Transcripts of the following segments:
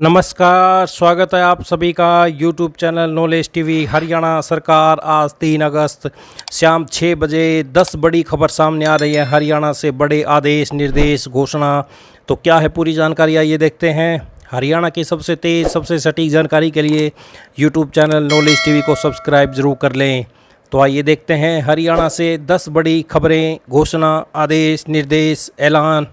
नमस्कार, स्वागत है आप सभी का YouTube channel knowledge TV. Haryana सरकार आज 3 अगस्त शाम 6 बजे 10 बड़ी खबर सामने आ रही है। हरियाणा से बड़े आदेश, निर्देश, घोषणा। तो क्या है पूरी जानकारी, आइए देखते हैं। हरियाणा की सबसे तेज़, सबसे सटीक जानकारी के लिए यूट्यूब चैनल नॉलेज टीवी को सब्सक्राइब जरूर कर लें। तो आइए देखते हैं हरियाणा से 10 बड़ी खबरें, घोषणा, आदेश, निर्देश, ऐलान।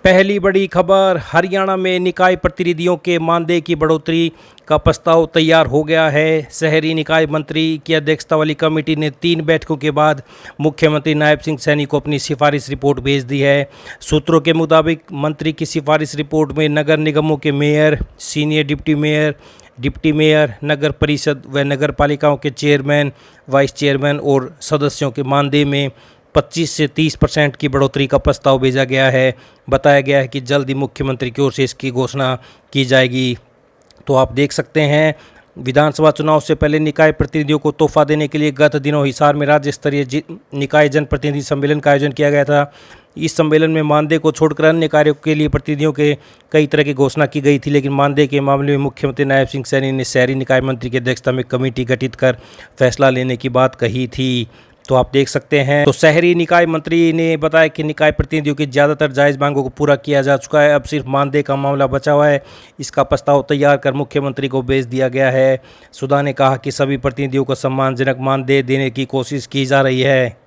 पहली बड़ी खबर, हरियाणा में निकाय प्रतिनिधियों के मानदेय की बढ़ोतरी का प्रस्ताव तैयार हो गया है। शहरी निकाय मंत्री की अध्यक्षता वाली कमेटी ने 3 बैठकों के बाद मुख्यमंत्री नायब सिंह सैनी को अपनी सिफारिश रिपोर्ट भेज दी है। सूत्रों के मुताबिक मंत्री की सिफारिश रिपोर्ट में नगर निगमों के मेयर, सीनियर डिप्टी मेयर, नगर परिषद व नगर पालिकाओं के चेयरमैन, वाइस चेयरमैन और सदस्यों के मानदेय में 25 से 30% की बढ़ोतरी का प्रस्ताव भेजा गया है। बताया गया है कि जल्द ही मुख्यमंत्री की ओर से इसकी घोषणा की जाएगी। तो आप देख सकते हैं, विधानसभा चुनाव से पहले निकाय प्रतिनिधियों को तोहफा देने के लिए गत दिनों हिसार में राज्य स्तरीय निकाय जनप्रतिनिधि सम्मेलन का आयोजन किया गया था। इस सम्मेलन में मानदेय को छोड़कर अन्य कार्यों के लिए प्रतिनिधियों के कई तरह की घोषणा की गई थी, लेकिन मानदेय के मामले में मुख्यमंत्री नायब सिंह सैनी ने शहरी निकाय मंत्री की अध्यक्षता में कमेटी गठित कर फैसला लेने की बात कही थी। तो आप देख सकते हैं, तो शहरी निकाय मंत्री ने बताया कि निकाय प्रतिनिधियों की ज़्यादातर जायज़ मांगों को पूरा किया जा चुका है। अब सिर्फ मानदेय का मामला बचा हुआ है। इसका प्रस्ताव तैयार कर मुख्यमंत्री को भेज दिया गया है। सुधा ने कहा कि सभी प्रतिनिधियों को सम्मानजनक मानदेय देने की कोशिश की जा रही है।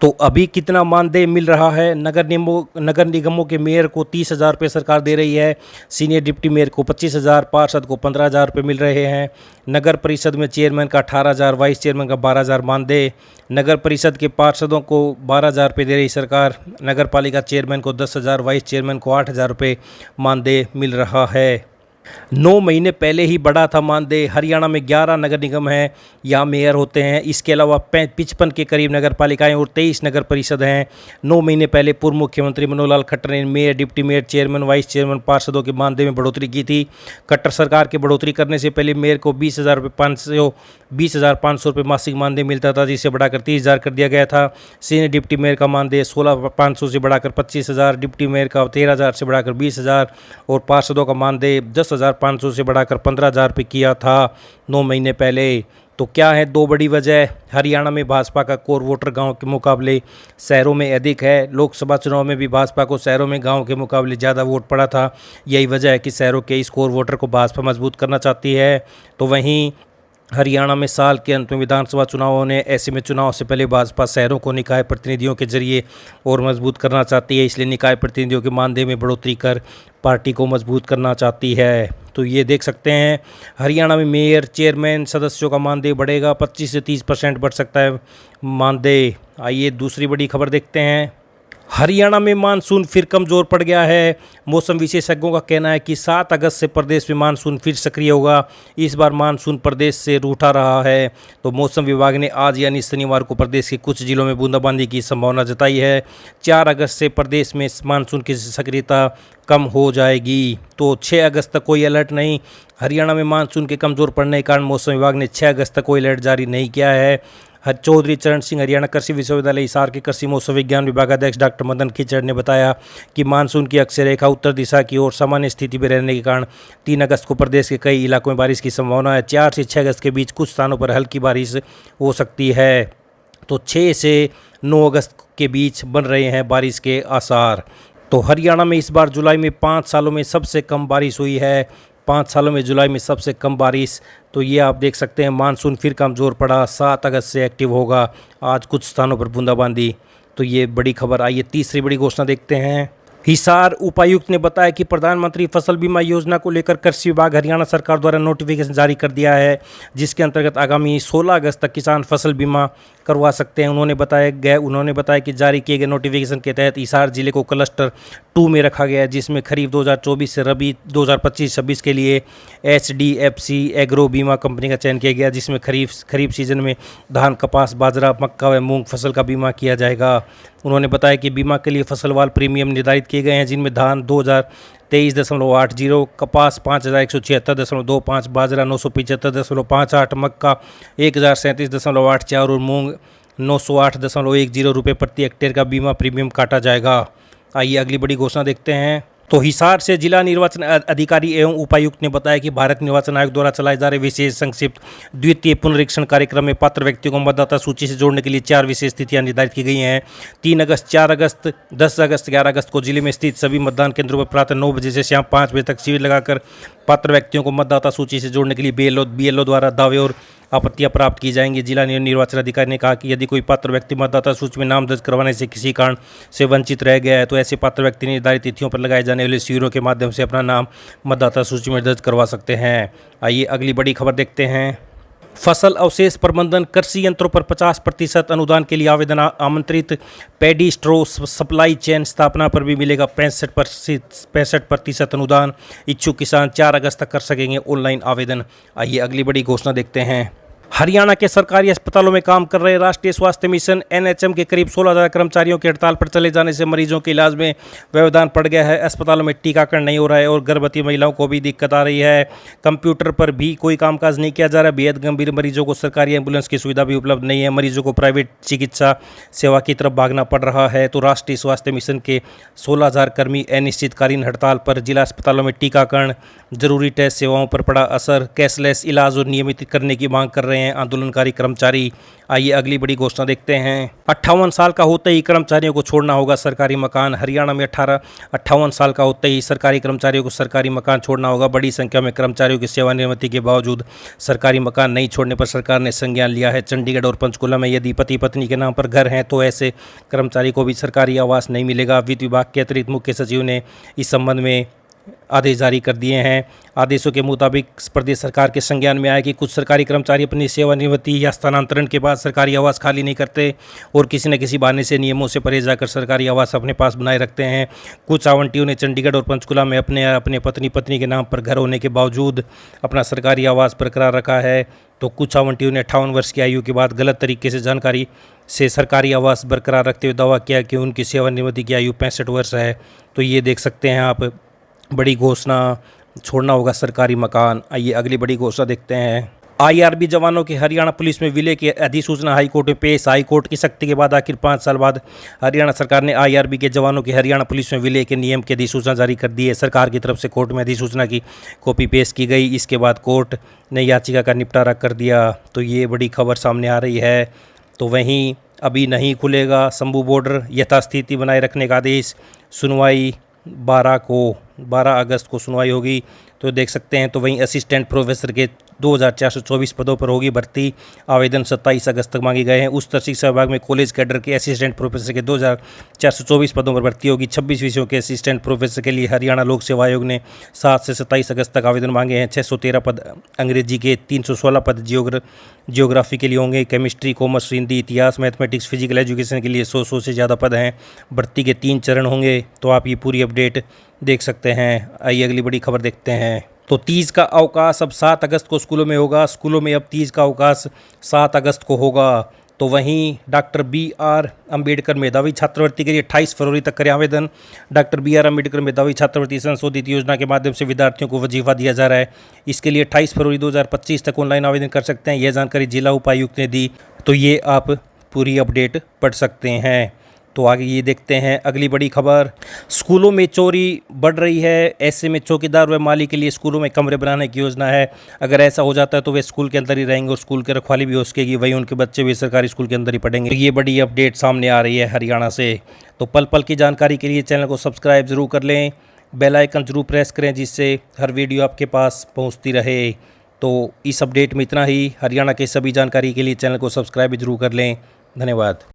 तो अभी कितना मानदेय मिल रहा है? नगर निगमों के मेयर को 30,000 रुपये सरकार दे रही है। सीनियर डिप्टी मेयर को 25,000, पार्षद को 15,000 रुपये मिल रहे हैं। नगर परिषद में चेयरमैन का 18,000, वाइस चेयरमैन का 12,000 मानदेय। नगर परिषद के पार्षदों को 12,000 रुपये दे रही सरकार। नगर पालिका चेयरमैन को 10,000, वाइस चेयरमैन को 8,000 रुपये मानदेय मिल रहा है। 9 महीने पहले ही बढ़ा था मानदेय। हरियाणा में 11 नगर निगम हैं, यहाँ मेयर होते हैं। इसके अलावा 55 के करीब नगर पालिकाएं और 23 नगर परिषद हैं। 9 महीने पहले पूर्व मुख्यमंत्री मनोहर लाल खट्टर ने mayor, deputy mayor, chairman, vice chairman, पार्षदों के मानदेय में बढ़ोतरी की थी। खट्टर सरकार की बढ़ोतरी करने से पहले मेयर को 20,500 रुपये मासिक मानदेय मिलता था, जिसे बढ़ाकर 30,000 कर दिया गया था। सीनियर डिप्टी मेयर का मानदेय 16,500 से बढ़ाकर 25,000, डिप्टी मेयर का 13,000 से बढ़ाकर 20,000 और पार्षदों का मानदेय 10,500 से बढ़ाकर 15,000 रुपये किया था 9 महीने पहले। तो क्या है 2 बड़ी वजह? हरियाणा में भाजपा का कोर वोटर गांव के मुकाबले शहरों में अधिक है। लोकसभा चुनाव में भी भाजपा को शहरों में गांव के मुकाबले ज़्यादा वोट पड़ा था। यही वजह है कि शहरों के इस कोर वोटर को भाजपा मजबूत करना चाहती है। तो वहीं हरियाणा में साल के अंत में विधानसभा चुनाव होने, ऐसे में चुनाव से पहले भाजपा शहरों को निकाय प्रतिनिधियों के जरिए और मजबूत करना चाहती है। इसलिए निकाय प्रतिनिधियों के मानदेय में बढ़ोतरी कर पार्टी को मजबूत करना चाहती है। तो ये देख सकते हैं, हरियाणा में मेयर, चेयरमैन, सदस्यों का मानदेय बढ़ेगा। 25 से 30% बढ़ सकता है मानदेय। आइए दूसरी बड़ी खबर देखते हैं। हरियाणा में मानसून फिर कमज़ोर पड़ गया है। मौसम विशेषज्ञों का कहना है कि 7 अगस्त से प्रदेश में मानसून फिर सक्रिय होगा। इस बार मानसून प्रदेश से रूठा रहा है। तो मौसम विभाग ने आज यानी शनिवार को प्रदेश के कुछ जिलों में बूंदाबांदी की संभावना जताई है। 4 अगस्त से प्रदेश में मानसून की सक्रियता कम हो जाएगी। तो 6 अगस्त तक कोई अलर्ट नहीं। हरियाणा में मानसून के कमज़ोर पड़ने के कारण मौसम विभाग ने 6 अगस्त तक कोई अलर्ट जारी नहीं किया है। चौधरी चरण सिंह हरियाणा कृषि विश्वविद्यालय हिसार के कृषि मौसम विज्ञान विभागाध्यक्ष डॉक्टर मदन खिचड़ ने बताया कि मानसून की अक्षय रेखा उत्तर दिशा की ओर सामान्य स्थिति में रहने के कारण 3 अगस्त को प्रदेश के कई इलाकों में बारिश की संभावना है। 4 से 6 अगस्त के बीच कुछ स्थानों पर हल्की बारिश हो सकती है। तो 6 से 9 अगस्त के बीच बन रहे हैं बारिश के आसार। तो हरियाणा में इस बार जुलाई में 5 सालों में सबसे कम बारिश हुई है। 5 सालों में जुलाई में सबसे कम बारिश। तो ये आप देख सकते हैं, मानसून फिर कमज़ोर पड़ा। 7 अगस्त से एक्टिव होगा। आज कुछ स्थानों पर बूंदाबांदी। तो ये बड़ी खबर। आइए तीसरी बड़ी घोषणा देखते हैं। हिसार उपायुक्त ने बताया कि प्रधानमंत्री फसल बीमा योजना को लेकर कृषि विभाग हरियाणा सरकार द्वारा नोटिफिकेशन जारी कर दिया है, जिसके अंतर्गत आगामी 16 अगस्त तक किसान फसल बीमा करवा सकते हैं। उन्होंने बताया कि जारी किए गए नोटिफिकेशन के तहत हिसार जिले को क्लस्टर 2 में रखा गया है, जिसमें खरीफ 2024 से रबी 2025-26 के लिए HDFC एग्रो बीमा कंपनी का चयन किया गया, जिसमें खरीफ सीजन में धान, कपास, बाजरा, मक्का व मूंग फसल का बीमा किया जाएगा। उन्होंने बताया कि बीमा के लिए फसलवार प्रीमियम निर्धारित किए गए हैं, जिनमें धान 2023.80, कपास 5,176.25, बाजरा 975.58, मक्का 1,037.84 और मूंग 908.10 रुपये प्रति हेक्टेयर का बीमा प्रीमियम काटा जाएगा। आइए अगली बड़ी घोषणा देखते हैं। तो हिसार से जिला निर्वाचन अधिकारी एवं उपायुक्त ने बताया कि भारत निर्वाचन आयोग द्वारा चलाए जा रहे विशेष संक्षिप्त द्वितीय पुनरीक्षण कार्यक्रम में पात्र व्यक्तियों को मतदाता सूची से जोड़ने के लिए 4 विशेष तिथियां निर्धारित की गई हैं। 3 अगस्त, 4 अगस्त, 10 अगस्त, 11 अगस्त को जिले में स्थित सभी मतदान केंद्रों पर प्रातः 9 बजे से शाम 5 बजे तक शिविर लगाकर पात्र व्यक्तियों को मतदाता सूची से जोड़ने के लिए बीएलओ द्वारा दावे और आपत्तियां प्राप्त की जाएंगी। जिला निर्वाचन अधिकारी ने कहा कि यदि कोई पात्र व्यक्ति मतदाता सूची में नाम दर्ज करवाने से किसी कारण से वंचित रह गया है तो ऐसे पात्र व्यक्ति निर्धारित तिथियों पर लगाए जाने वाले शिविरों के माध्यम से अपना नाम मतदाता सूची में दर्ज करवा सकते हैं। आइए अगली बड़ी खबर देखते हैं। फसल अवशेष प्रबंधन कृषि यंत्रों पर 50% अनुदान के लिए आवेदन आमंत्रित। पैडी स्ट्रो सप्लाई चेन स्थापना पर भी मिलेगा 65% अनुदान। इच्छुक किसान 4 अगस्त तक कर सकेंगे ऑनलाइन आवेदन। आइए अगली बड़ी घोषणा देखते हैं। हरियाणा के सरकारी अस्पतालों में काम कर रहे राष्ट्रीय स्वास्थ्य मिशन एनएचएम के करीब 16,000 कर्मचारियों के हड़ताल पर चले जाने से मरीजों के इलाज में व्यवधान पड़ गया है। अस्पतालों में टीकाकरण नहीं हो रहा है और गर्भवती महिलाओं को भी दिक्कत आ रही है। कंप्यूटर पर भी कोई कामकाज नहीं किया जा रहा है। बेहद गंभीर मरीजों को सरकारी एम्बुलेंस की सुविधा भी उपलब्ध नहीं है। मरीजों को प्राइवेट चिकित्सा सेवा की तरफ भागना पड़ रहा है। तो राष्ट्रीय स्वास्थ्य मिशन के 16,000 कर्मी अनिश्चितकालीन हड़ताल पर। जिला अस्पतालों में टीकाकरण, जरूरी टेस्ट सेवाओं पर पड़ा असर, कैशलेस इलाज और नियमित करने की मांग कर रहे हैं आंदोलनकारी कर्मचारी। आइए अगली बड़ी घोषणा देखते हैं। 58 साल का होते ही कर्मचारियों को छोड़ना होगा सरकारी मकान। हरियाणा में 58 साल का होते ही सरकारी कर्मचारियों को सरकारी मकान छोड़ना होगा। बड़ी संख्या में कर्मचारियों की सेवानिवृत्ति के बावजूद सरकारी मकान नहीं छोड़ने पर सरकार ने संज्ञान लिया है। चंडीगढ़ और पंचकुला में यदि पति पत्नी के नाम पर घर हैं तो ऐसे कर्मचारी को भी सरकारी आवास नहीं मिलेगा। वित्त विभाग के अतिरिक्त मुख्य सचिव ने इस संबंध में आदेश जारी कर दिए हैं। आदेशों के मुताबिक प्रदेश सरकार के संज्ञान में आया कि कुछ सरकारी कर्मचारी अपनी सेवानिवृत्ति या स्थानांतरण के बाद सरकारी आवास खाली नहीं करते और किसी न किसी बहाने से नियमों से परे जाकर सरकारी आवास अपने पास बनाए रखते हैं। कुछ आवंटियों ने चंडीगढ़ और पंचकुला में अपने पत्नी के नाम पर घर होने के बावजूद अपना सरकारी आवास बरकरार रखा है। तो कुछ आवंटियों ने 58 वर्ष की आयु के बाद गलत तरीके से जानकारी से सरकारी आवास बरकरार रखते हुए दावा किया कि उनकी सेवानिवृत्ति की आयु 65 वर्ष है। तो ये देख सकते हैं आप, बड़ी घोषणा, छोड़ना होगा सरकारी मकान। आइए अगली बड़ी घोषणा देखते हैं। आईआरबी जवानों के हरियाणा पुलिस में विलय की अधिसूचना हाईकोर्ट में पेश। हाईकोर्ट की सख्ती के बाद आखिर 5 साल बाद हरियाणा सरकार ने आईआरबी के जवानों के हरियाणा पुलिस में विलय के नियम की अधिसूचना जारी कर दी है। सरकार की तरफ से कोर्ट में अधिसूचना की कॉपी पेश की गई। इसके बाद कोर्ट ने याचिका का निपटारा कर दिया। तो ये बड़ी खबर सामने आ रही है। तो वहीं अभी नहीं खुलेगा शंभू बॉर्डर, यथास्थिति बनाए रखने का आदेश। सुनवाई 12 अगस्त को सुनवाई होगी। तो देख सकते हैं। तो वहीं असिस्टेंट प्रोफेसर के 2424 पदों पर होगी भर्ती। आवेदन 27 अगस्त तक मांगे गए हैं। उच्च शिक्षा विभाग में कॉलेज कैडर के असिस्टेंट प्रोफेसर के 2424 पदों पर भर्ती होगी। 26 विषयों के असिस्टेंट प्रोफेसर के लिए हरियाणा लोक सेवा आयोग ने 7 से 27 अगस्त तक आवेदन मांगे हैं। 613 पद अंग्रेजी के, 316 पद जियोग्राफी के लिए होंगे। केमिस्ट्री, कॉमर्स, हिंदी, इतिहास, मैथमेटिक्स, फिजिकल एजुकेशन के लिए 100 से ज़्यादा पद हैं। भर्ती के 3 चरण होंगे। तो आप ये पूरी अपडेट देख सकते हैं। आइए अगली बड़ी खबर देखते हैं। तो तीज का अवकाश अब 7 अगस्त को स्कूलों में होगा। स्कूलों में अब तीज का अवकाश 7 अगस्त को होगा। तो वहीं डॉक्टर BR अम्बेडकर मेधावी छात्रवृत्ति के लिए 28 फरवरी तक करें आवेदन। डॉक्टर BR अम्बेडकर मेधावी छात्रवृत्ति संशोधित योजना के माध्यम से विद्यार्थियों को वजीफा दिया जा रहा है। इसके लिए 28 फरवरी 2025 तक ऑनलाइन आवेदन कर सकते हैं। यह जानकारी जिला उपायुक्त ने दी। तो ये आप पूरी अपडेट पढ़ सकते हैं। तो आगे ये देखते हैं अगली बड़ी खबर। स्कूलों में चोरी बढ़ रही है। ऐसे में चौकीदार व माली के लिए स्कूलों में कमरे बनाने की योजना है। अगर ऐसा हो जाता है तो वे स्कूल के अंदर ही रहेंगे और स्कूल की रखवाली भी हो सकेगी। वहीं उनके बच्चे भी सरकारी स्कूल के अंदर ही पढ़ेंगे। तो ये बड़ी अपडेट सामने आ रही है हरियाणा से। तो पल पल की जानकारी के लिए चैनल को सब्सक्राइब जरूर कर लें, बेल आइकन जरूर प्रेस करें जिससे हर वीडियो आपके पास पहुँचती रहे। तो इस अपडेट में इतना ही। हरियाणा के सभी जानकारी के लिए चैनल को सब्सक्राइब जरूर कर लें। धन्यवाद।